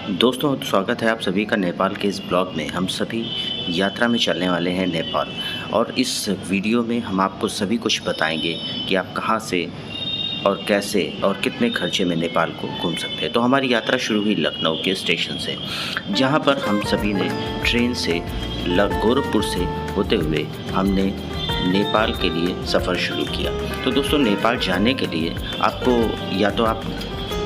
दोस्तों स्वागत है आप सभी का नेपाल के इस ब्लॉग में। हम सभी यात्रा में चलने वाले हैं नेपाल, और इस वीडियो में हम आपको सभी कुछ बताएंगे कि आप कहां से और कैसे और कितने खर्चे में नेपाल को घूम सकते हैं। तो हमारी यात्रा शुरू हुई लखनऊ के स्टेशन से, जहां पर हम सभी ने ट्रेन से गोरखपुर से होते हुए हमने नेपाल के लिए सफ़र शुरू किया। तो दोस्तों नेपाल जाने के लिए आपको या तो आप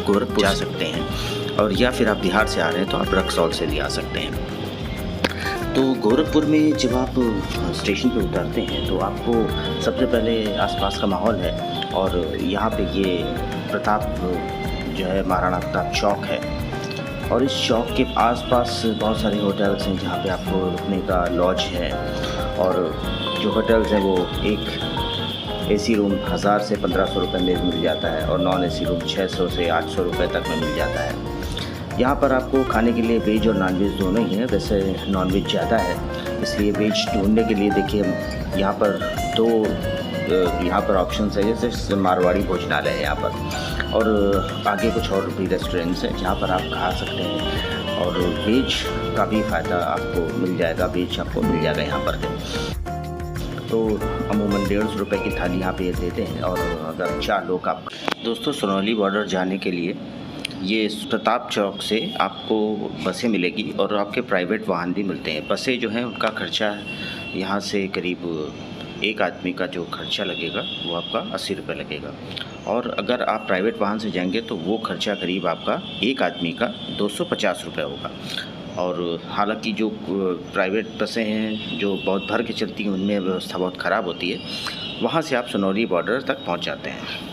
गोरखपुर जा सकते हैं, और या फिर आप बिहार से आ रहे हैं तो आप रक्सौल से भी आ सकते हैं। तो गोरखपुर में जब आप स्टेशन पे उतरते हैं तो आपको सबसे पहले आसपास का माहौल है, और यहाँ पे ये प्रताप जो है महाराणा प्रताप चौक है, और इस चौक के आसपास बहुत सारे होटल्स हैं जहाँ पे आपको रुकने का लॉज है। और जो होटल्स हैं वो एक एसी रूम 1000 से 1500 रुपये में मिल जाता है, और नॉन एसी रूम 600 से 800 रुपये तक में मिल जाता है। यहाँ पर आपको खाने के लिए वेज और नॉन-वेज दोनों ही हैं। वैसे नॉन-वेज ज़्यादा है, इसलिए वेज ढूंढने के लिए देखिए यहाँ पर दो ऑप्शंस है, जैसे मारवाड़ी भोजनालय है यहाँ पर, और आगे कुछ और भी रेस्टोरेंट्स हैं जहाँ पर आप खा सकते हैं, और वेज का भी फ़ायदा आपको मिल जाएगा, वेज आपको मिल जाएगा यहाँ पर। तो अमूमन 150 रुपये की थाली यहाँ पे देते हैं, और अगर 4 लोग आप दोस्तों सोनौली बॉर्डर जाने के लिए ये प्रताप चौक से आपको बसें मिलेगी, और आपके प्राइवेट वाहन भी मिलते हैं। बसें जो हैं उनका खर्चा यहाँ से करीब एक आदमी का जो खर्चा लगेगा वो आपका 80 रुपये लगेगा, और अगर आप प्राइवेट वाहन से जाएंगे तो वो खर्चा करीब आपका एक आदमी का 250 रुपये होगा। और हालांकि जो प्राइवेट बसें हैं जो बहुत भर के चलती हैं उनमें व्यवस्था बहुत ख़राब होती है। वहाँ से आप सोनौली बॉर्डर तक पहुँच जाते हैं।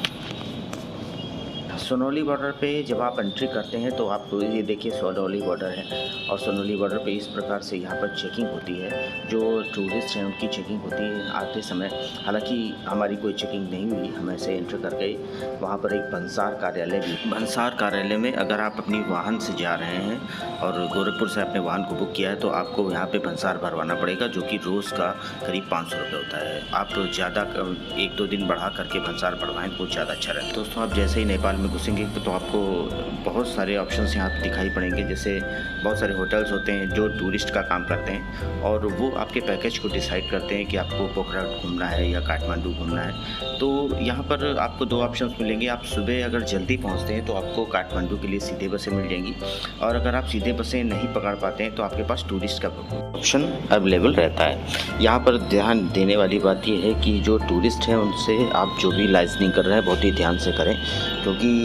सोनौली बॉर्डर पे जब आप एंट्री करते हैं तो आप ये देखिए सोनौली बॉर्डर है, और सोनौली बॉर्डर पे इस प्रकार से यहाँ पर चेकिंग होती है। जो टूरिस्ट हैं उनकी चेकिंग होती है आते समय। हालांकि हमारी कोई चेकिंग नहीं हुई, हम ऐसे एंटर कर गए। वहाँ पर एक भंसार कार्यालय में अगर आप अपनी वाहन से जा रहे हैं और गोरखपुर से अपने वाहन को बुक किया है तो आपको यहाँ पर भंसार भरवाना पड़ेगा, जो कि रोज़ का करीब 500 रुपये होता है। आप ज़्यादा 1-2 दिन बढ़ा करके भंसार भरवाएँ तो ज़्यादा अच्छा रहता है। दोस्तों आप जैसे ही नेपाल में घुसेंगे तो आपको बहुत सारे ऑप्शंस यहाँ पे दिखाई पड़ेंगे। जैसे बहुत सारे होटल्स होते हैं जो टूरिस्ट का काम करते हैं, और वो आपके पैकेज को डिसाइड करते हैं कि आपको पोखरा घूमना है या काठमांडू घूमना है। तो यहाँ पर आपको 2 ऑप्शंस मिलेंगे। आप सुबह अगर जल्दी पहुँचते हैं तो आपको काठमांडू के लिए सीधे बसें मिल जाएंगी, और अगर आप सीधे बसें नहीं पकड़ पाते हैं तो आपके पास टूरिस्ट का ऑप्शन अवेलेबल रहता है। यहाँ पर ध्यान देने वाली बात यह है कि जो टूरिस्ट हैं उनसे आप जो भी लाइजनिंग कर रहे हैं बहुत ही ध्यान से करें, क्योंकि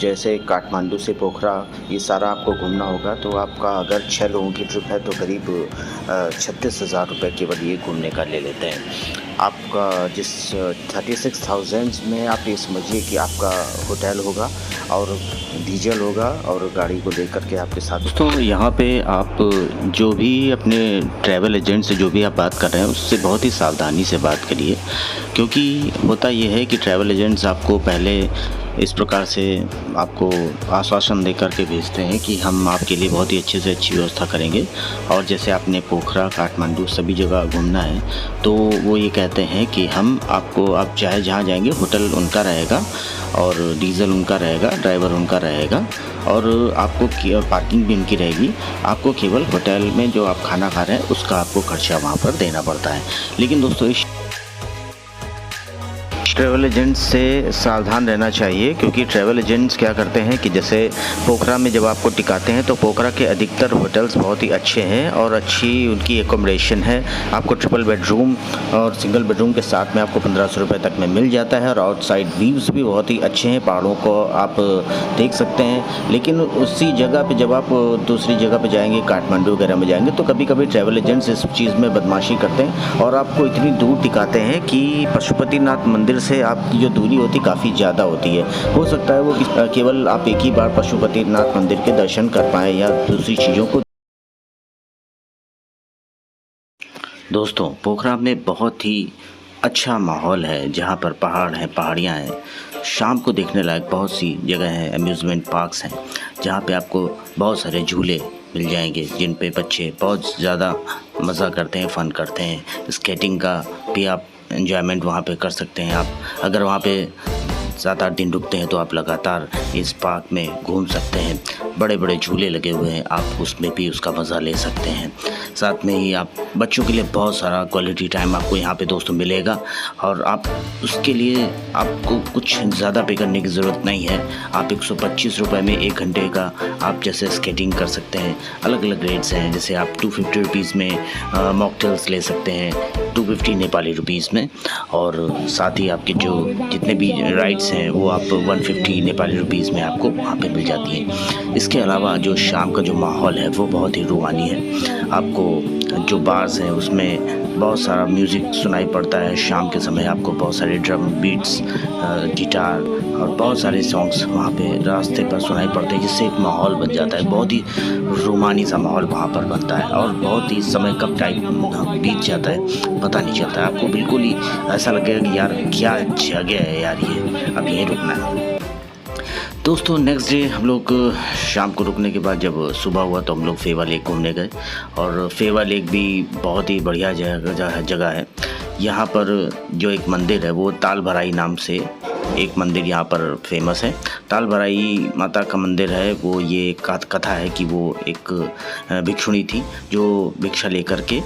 जैसे काठमांडू से पोखरा ये सारा आपको घूमना होगा तो आपका अगर 6 लोगों की ट्रिप है तो करीब 36,000 रुपये केवल ये घूमने का ले लेते हैं। आपका जिस 36,000 में आप ये समझिए कि आपका होटल होगा और डीजल होगा और गाड़ी को लेकर के आपके साथ। तो यहाँ पे आप जो भी अपने ट्रैवल एजेंट से जो भी आप बात कर रहे हैं उससे बहुत ही सावधानी से बात करिए, क्योंकि होता ये है कि ट्रैवल एजेंट्स आपको पहले इस प्रकार से आपको आश्वासन दे करके भेजते हैं कि हम आपके लिए बहुत ही अच्छे से अच्छी व्यवस्था करेंगे, और जैसे आपने पोखरा काठमांडू सभी जगह घूमना है तो वो ये कहते हैं कि हम आपको, आप चाहे जहाँ जाएंगे होटल उनका रहेगा और डीजल उनका रहेगा, ड्राइवर उनका रहेगा, और आपको पार्किंग भी उनकी रहेगी। आपको केवल होटल में जो आप खाना खा रहे हैं उसका आपको खर्चा वहाँ पर देना पड़ता है। लेकिन दोस्तों इस ट्रैवल एजेंट्स से सावधान रहना चाहिए, क्योंकि ट्रैवल एजेंट्स क्या करते हैं कि जैसे पोखरा में जब आपको टिकाते हैं तो पोखरा के अधिकतर होटल्स बहुत ही अच्छे हैं और अच्छी उनकी एकोमोडेशन है। आपको ट्रिपल बेडरूम और सिंगल बेडरूम के साथ में आपको 1500 रुपये तक में मिल जाता है, और आउटसाइड व्यूज़ भी बहुत ही अच्छे हैं, पहाड़ों को आप देख सकते हैं। लेकिन उसी जगह पर जब आप दूसरी जगह पर जाएंगे, काठमांडू वगैरह में जाएंगे, तो कभी कभी ट्रैवल एजेंट्स इस चीज़ में बदमाशी करते हैं और आपको इतनी दूर टिकाते हैं कि पशुपतिनाथ मंदिर से आपकी जो दूरी होती है काफ़ी ज़्यादा होती है। हो सकता है वो केवल आप एक ही बार पशुपतिनाथ मंदिर के दर्शन कर पाएँ या दूसरी चीज़ों को। दोस्तों पोखरा में बहुत ही अच्छा माहौल है, जहाँ पर पहाड़ हैं, पहाड़ियाँ हैं, शाम को देखने लायक बहुत सी जगह हैं, अम्यूज़मेंट पार्क्स हैं जहाँ पे आपको बहुत सारे झूले मिल जाएंगे जिन पे बच्चे बहुत ज़्यादा मज़ा करते हैं, फ़न करते हैं। स्केटिंग का भी आप एंजॉयमेंट वहाँ पे कर सकते हैं। आप अगर वहाँ पे 7-8 दिन रुकते हैं तो आप लगातार इस पार्क में घूम सकते हैं। बड़े बड़े झूले लगे हुए हैं, आप उसमें भी उसका मज़ा ले सकते हैं। साथ में ही आप बच्चों के लिए बहुत सारा क्वालिटी टाइम आपको यहाँ पे दोस्तों मिलेगा, और आप उसके लिए आपको कुछ ज़्यादा पे करने की ज़रूरत नहीं है। आप 125 रुपये में 1 घंटे का आप जैसे स्केटिंग कर सकते हैं। अलग अलग रेट्स हैं, जैसे आप 250 रुपीज़ में मॉकटेल्स ले सकते हैं, 250 नेपाली रुपीज़ में, और साथ ही आपके जो जितने भी राइड्स हैं वो आप 150 नेपाली रुपीज़ में आपको वहाँ पे मिल जाती हैं। इसके अलावा जो शाम का जो माहौल है वो बहुत ही रूहानी है। आपको जो बार्स हैं उसमें बहुत सारा म्यूज़िक सुनाई पड़ता है। शाम के समय आपको बहुत सारे ड्रम बीट्स, गिटार और बहुत सारे सॉन्ग्स वहाँ पे रास्ते पर सुनाई पड़ते हैं, जिससे एक माहौल बन जाता है। बहुत ही रूमानी सा माहौल वहाँ पर बनता है, और बहुत ही समय कब टाइम बीत जाता है पता नहीं चलता है। आपको बिल्कुल ही ऐसा लगेगा कि यार क्या जगह है यार, ये अब यहीं रुकना है। दोस्तों नेक्स्ट डे हम लोग शाम को रुकने के बाद जब सुबह हुआ तो हम लोग फेवा लेक घूमने गए, और फेवा लेक भी बहुत ही बढ़िया जगह है। यहाँ पर जो एक मंदिर है वो ताल भराई नाम से एक मंदिर यहाँ पर फेमस है। ताल भराई माता का मंदिर है वो, ये कथा है कि वो एक भिक्षुणी थी जो भिक्षा लेकर के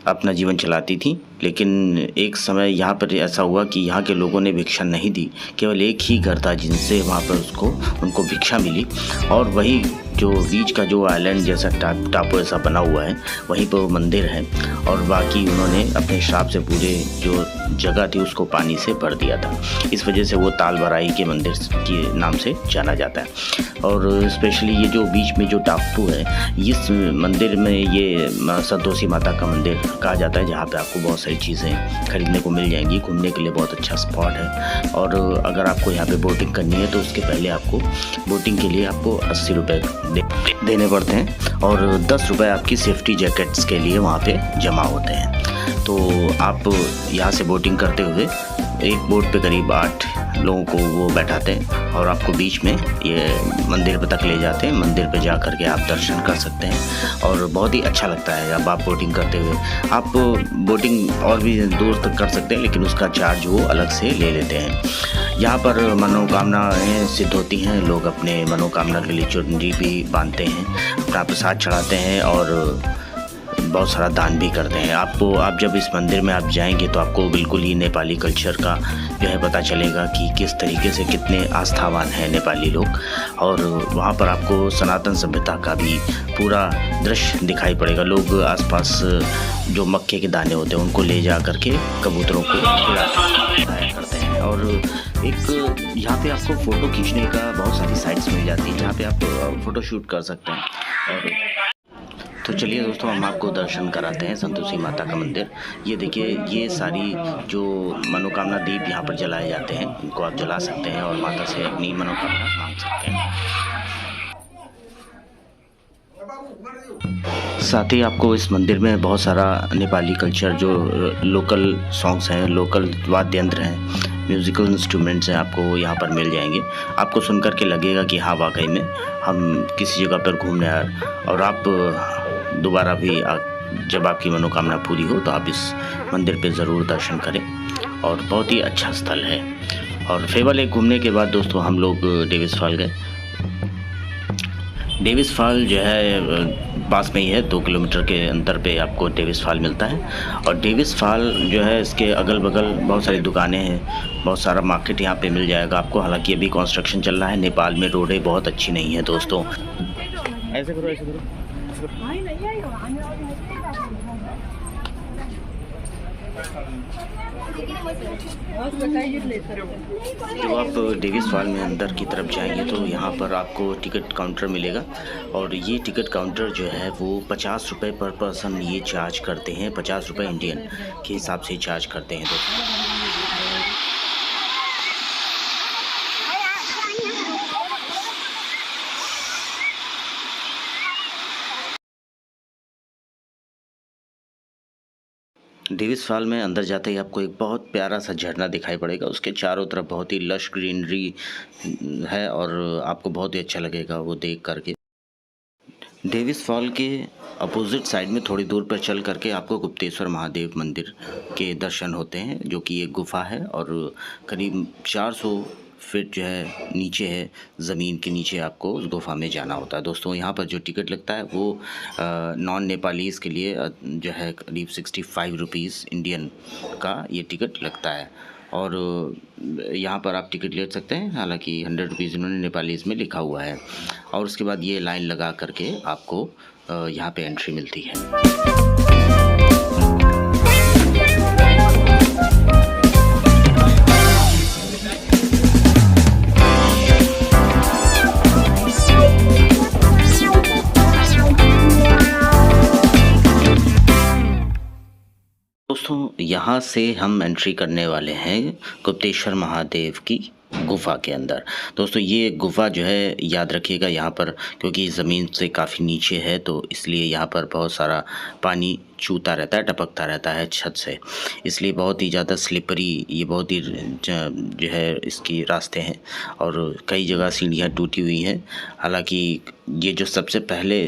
अपना जीवन चलाती थी, लेकिन एक समय यहाँ पर ऐसा हुआ कि यहाँ के लोगों ने भिक्षा नहीं दी। केवल एक ही घर था जिनसे वहाँ पर उनको भिक्षा मिली, और वही जो बीच का जो आइलैंड जैसा टापू ऐसा बना हुआ है वहीं पर वो मंदिर है, और बाकी उन्होंने अपने श्राप से पूरे जो जगह थी उसको पानी से भर दिया था। इस वजह से वो ताल भराई के मंदिर के नाम से जाना जाता है। और स्पेशली ये जो बीच में जो टापू है, इस मंदिर में ये संतोषी माता का मंदिर कहा जाता है, जहाँ पे आपको बहुत सारी चीज़ें खरीदने को मिल जाएंगी। घूमने के लिए बहुत अच्छा स्पॉट है, और अगर आपको यहाँ पे बोटिंग करनी है तो उसके पहले आपको बोटिंग के लिए आपको 80 रुपये देने पड़ते हैं, और 10 रुपये आपकी सेफ्टी जैकेट्स के लिए वहाँ पे जमा होते हैं। तो आप यहाँ से बोटिंग करते हुए एक बोट पे करीब 8 लोगों को वो बैठाते हैं, और आपको बीच में ये मंदिर पे तक ले जाते हैं। मंदिर पे जा कर के आप दर्शन कर सकते हैं, और बहुत ही अच्छा लगता है जब आप बोटिंग करते हुए। आप बोटिंग और भी दूर तक कर सकते हैं, लेकिन उसका चार्ज वो अलग से ले लेते हैं। यहाँ पर मनोकामनाएं सिद्ध होती हैं, लोग अपने मनोकामना के लिए चुनरी भी बांधते हैं, अपना प्रसाद चढ़ाते हैं, और बहुत सारा दान भी करते हैं। आप जब इस मंदिर में आप जाएंगे तो आपको बिल्कुल ही नेपाली कल्चर का जो है पता चलेगा कि किस तरीके से कितने आस्थावान हैं नेपाली लोग, और वहाँ पर आपको सनातन सभ्यता का भी पूरा दृश्य दिखाई पड़ेगा। लोग आसपास जो मक्के के दाने होते हैं उनको ले जा करके कबूतरों को खिलाया करते हैं, और एक यहाँ पे आपको फ़ोटो खींचने का बहुत सारी साइट्स मिल जाती हैं जहाँ पे आप फ़ोटो शूट कर सकते हैं। और तो चलिए दोस्तों, हम आपको दर्शन कराते हैं संतोषी माता का मंदिर। ये देखिए, ये सारी जो मनोकामना दीप यहाँ पर जलाए जाते हैं, इनको आप जला सकते हैं और माता से अपनी मनोकामना मांग सकते हैं। साथ ही आपको इस मंदिर में बहुत सारा नेपाली कल्चर जो लोकल सॉन्ग्स हैं, लोकल वाद्य यंत्र हैं, म्यूज़िकल इंस्ट्रूमेंट्स हैं, आपको यहाँ पर मिल जाएंगे। आपको सुन कर के लगेगा कि हाँ वाकई में हम किसी जगह पर घूमने आए, और आप दोबारा भी जब आपकी मनोकामना पूरी हो तो आप इस मंदिर पे ज़रूर दर्शन करें, और बहुत ही अच्छा स्थल है। और फेवा लेक घूमने के बाद दोस्तों हम लोग डेविस फॉल गए। डेविस फॉल जो है पास में ही है, 2 किलोमीटर के अंतर पे आपको डेविस फॉल मिलता है। और डेविस फॉल जो है इसके अगल बगल बहुत सारी दुकानें हैं, बहुत सारा मार्केट यहाँ पे मिल जाएगा आपको। हालांकि अभी कंस्ट्रक्शन चल रहा है, नेपाल में रोडें बहुत अच्छी नहीं है दोस्तों। ऐसे करो, ऐसे करो। जब आप डेविस फॉल में अंदर की तरफ जाएंगे तो यहाँ पर आपको टिकट काउंटर मिलेगा, और ये टिकट काउंटर जो है वो 50 रुपये पर पर्सन ये चार्ज करते हैं। 50 रुपये इंडियन के हिसाब से चार्ज करते हैं दोस्तों। डेविस फॉल में अंदर जाते ही आपको एक बहुत प्यारा सा झरना दिखाई पड़ेगा। उसके चारों तरफ बहुत ही लश ग्रीनरी है, और आपको बहुत ही अच्छा लगेगा वो देख करके। डेविस फॉल के अपोजिट साइड में थोड़ी दूर पर चल करके आपको गुप्तेश्वर महादेव मंदिर के दर्शन होते हैं, जो कि एक गुफा है, और करीब 400 फीट जो है नीचे है, ज़मीन के नीचे आपको उस गुफ़ा में जाना होता है। दोस्तों यहाँ पर जो टिकट लगता है वो नॉन नेपालीज़ के लिए जो है करीब 65 रुपीज़ इंडियन का ये टिकट लगता है। और यहाँ पर आप टिकट ले सकते हैं, हालांकि 100 रुपीज़ इन्होंने नेपालीज़ में लिखा हुआ है। और उसके बाद ये लाइन लगा करके आपको यहाँ पे एंट्री मिलती है। दोस्तों यहाँ से हम एंट्री करने वाले हैं गुप्तेश्वर महादेव की गुफ़ा के अंदर। दोस्तों ये गुफ़ा जो है याद रखिएगा यहाँ पर, क्योंकि ज़मीन से काफ़ी नीचे है तो इसलिए यहाँ पर बहुत सारा पानी चूता रहता है, टपकता रहता है छत से, इसलिए बहुत ही ज़्यादा स्लिपरी ये बहुत ही जो है इसकी रास्ते हैं और कई जगह सीढ़ियाँ टूटी हुई हैं। हालांकि ये जो सबसे पहले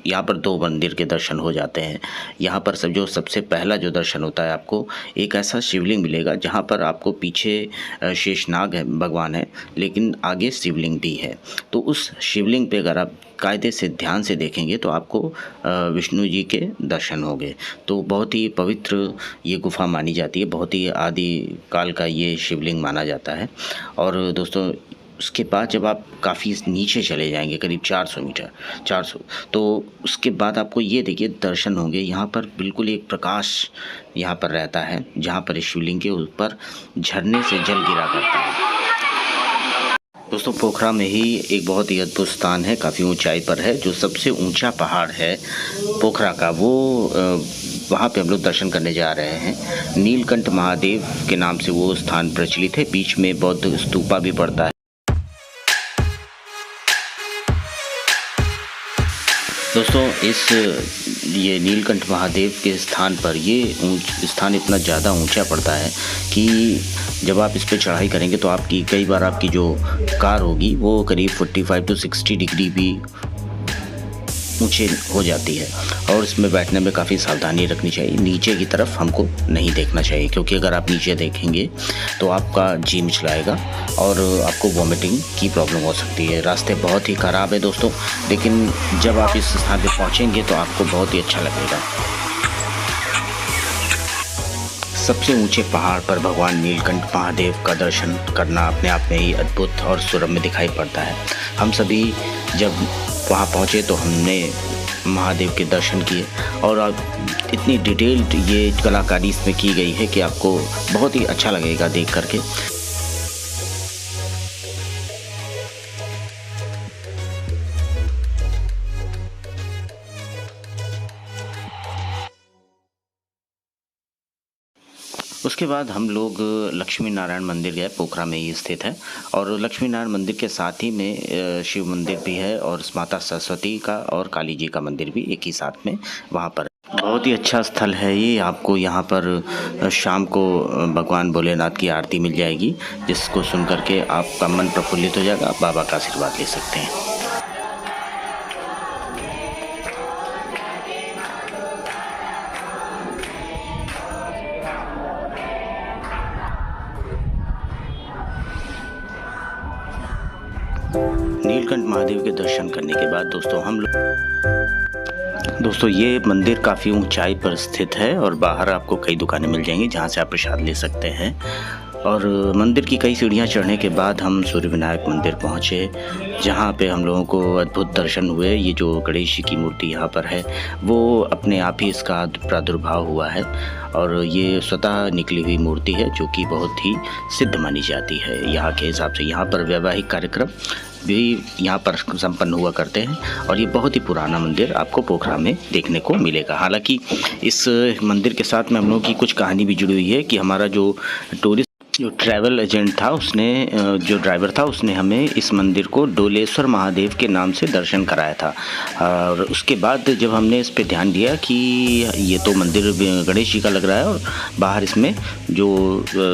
यहाँ पर 2 मंदिर के दर्शन हो जाते हैं। यहाँ पर सबसे पहला जो दर्शन होता है आपको एक ऐसा शिवलिंग मिलेगा जहाँ पर आपको पीछे शेषनाग है, भगवान है, लेकिन आगे शिवलिंग भी है। तो उस शिवलिंग पे अगर आप कायदे से ध्यान से देखेंगे तो आपको विष्णु जी के दर्शन होंगे। तो बहुत ही पवित्र ये गुफ़ा मानी जाती है, बहुत ही आदि काल का ये शिवलिंग माना जाता है। और दोस्तों उसके बाद जब आप काफ़ी नीचे चले जाएंगे, करीब 400 मीटर, 400, तो उसके बाद आपको ये देखिए दर्शन होंगे। यहाँ पर बिल्कुल एक प्रकाश यहाँ पर रहता है, जहाँ पर शिवलिंग के ऊपर झरने से जल गिरा करता है। दोस्तों पोखरा में ही एक बहुत ही अद्भुत स्थान है, काफ़ी ऊंचाई पर है, जो सबसे ऊंचा पहाड़ है पोखरा का, वो वहाँ पे हम लोग दर्शन करने जा रहे हैं। नीलकंठ महादेव के नाम से वो स्थान प्रचलित है, बीच में बौद्ध स्तूपा भी पड़ता है। दोस्तों ये नीलकंठ महादेव के स्थान पर ये स्थान इतना ज़्यादा ऊंचा पड़ता है कि जब आप इस पर चढ़ाई करेंगे तो आपकी कई बार आपकी जो कार होगी वो करीब 45 to 60 डिग्री भी ऊंचे हो जाती है। और इसमें बैठने में काफ़ी सावधानी रखनी चाहिए, नीचे की तरफ हमको नहीं देखना चाहिए, क्योंकि अगर आप नीचे देखेंगे तो आपका जी मिचलाएगा और आपको वॉमिटिंग की प्रॉब्लम हो सकती है। रास्ते बहुत ही ख़राब है दोस्तों, लेकिन जब आप इस स्थान पे पहुंचेंगे तो आपको बहुत ही अच्छा लगेगा। सबसे ऊंचे पहाड़ पर भगवान नीलकंठ महादेव का दर्शन करना अपने आप में ही अद्भुत और सुरम्य दिखाई पड़ता है। हम सभी जब वहाँ पहुँचे तो हमने महादेव के दर्शन किए और इतनी डिटेल्ड ये कलाकारी इसमें की गई है कि आपको बहुत ही अच्छा लगेगा देख करके। उसके बाद हम लोग लक्ष्मी नारायण मंदिर गए, पोखरा में ही स्थित है, और लक्ष्मी नारायण मंदिर के साथ ही में शिव मंदिर भी है और माता सरस्वती का और काली जी का मंदिर भी एक ही साथ में वहाँ पर। बहुत ही अच्छा स्थल है ये। आपको यहाँ पर शाम को भगवान भोलेनाथ की आरती मिल जाएगी, जिसको सुन करके आपका मन प्रफुल्लित हो जाएगा, आप बाबा का आशीर्वाद ले सकते हैं। नीलकंठ महादेव के दर्शन करने के बाद दोस्तों ये मंदिर काफ़ी ऊंचाई पर स्थित है और बाहर आपको कई दुकानें मिल जाएंगी जहां से आप प्रसाद ले सकते हैं। और मंदिर की कई सीढ़ियां चढ़ने के बाद हम सूर्य विनायक मंदिर पहुंचे, जहां पे हम लोगों को अद्भुत दर्शन हुए। ये जो गणेश जी की मूर्ति यहाँ पर है वो अपने आप ही इसका प्रादुर्भाव हुआ है और ये स्वतः निकली हुई मूर्ति है, जो कि बहुत ही सिद्ध मानी जाती है यहाँ के हिसाब से। यहाँ पर वैवाहिक कार्यक्रम भी यहाँ पर संपन्न हुआ करते हैं और ये बहुत ही पुराना मंदिर आपको पोखरा में देखने को मिलेगा। हालांकि इस मंदिर के साथ में हम लोगों की कुछ कहानी भी जुड़ी हुई है कि हमारा जो ट्रैवल एजेंट था जो ड्राइवर था उसने हमें इस मंदिर को डोलेश्वर महादेव के नाम से दर्शन कराया था। और उसके बाद जब हमने इस पे ध्यान दिया कि ये तो मंदिर गणेश जी का लग रहा है और बाहर इसमें जो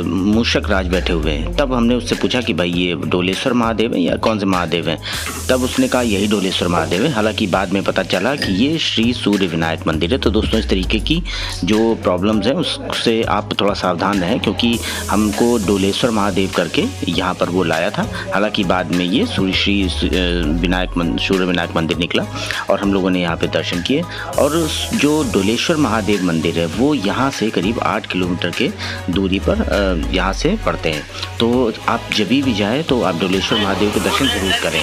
मूषक राज बैठे हुए हैं, तब हमने उससे पूछा कि भाई ये डोलेश्वर महादेव है या कौन से महादेव हैं। तब उसने कहा यही डोलेश्वर महादेव है। हालांकि बाद में पता चला कि ये श्री सूर्य विनायक मंदिर है। तो दोस्तों इस तरीके की जो प्रॉब्लम्स हैं उससे आप थोड़ा सावधान रहें, क्योंकि हमको डोलेश्वर महादेव करके यहाँ पर वो लाया था। हालांकि बाद में ये सूर्य विनायक मंदिर निकला और हम लोगों ने यहाँ पे दर्शन किए। और जो डोलेश्वर महादेव मंदिर है वो यहाँ से करीब 8 किलोमीटर के दूरी पर यहाँ से पड़ते हैं। तो आप जब भी जाए तो आप डोलेश्वर महादेव के दर्शन ज़रूर करें।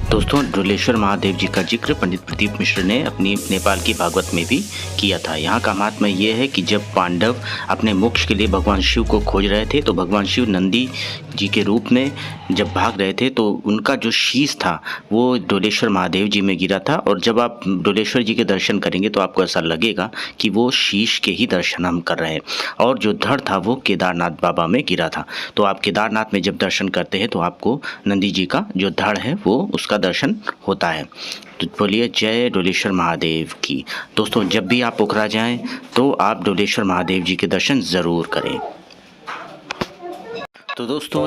दोस्तों, डोलेश्वर महादेव जी का जिक्र पंडित प्रदीप मिश्र ने अपनी नेपाल की भागवत में भी किया था। यहाँ का महात्मा ये है कि जब पांडव अपने मोक्ष के लिए भगवान शिव को खोज रहे थे तो भगवान शिव नंदी जी के रूप में जब भाग रहे थे तो उनका जो शीश था वो डोलेश्वर महादेव जी में गिरा था। और जब आप डोलेश्वर जी के दर्शन करेंगे तो आपको ऐसा लगेगा कि वो शीश के ही दर्शन हम कर रहे हैं। और जो धड़ था वो केदारनाथ बाबा में गिरा था। तो आप केदारनाथ में जब दर्शन करते हैं तो आपको नंदी जी का जो धड़ है वो उसका दर्शन होता है। तो बोलिए जय डोलेश्वर महादेव की। दोस्तों, जब भी आप पोखरा जाएं तो आप डोलेश्वर महादेव जी के दर्शन ज़रूर करें। तो दोस्तों,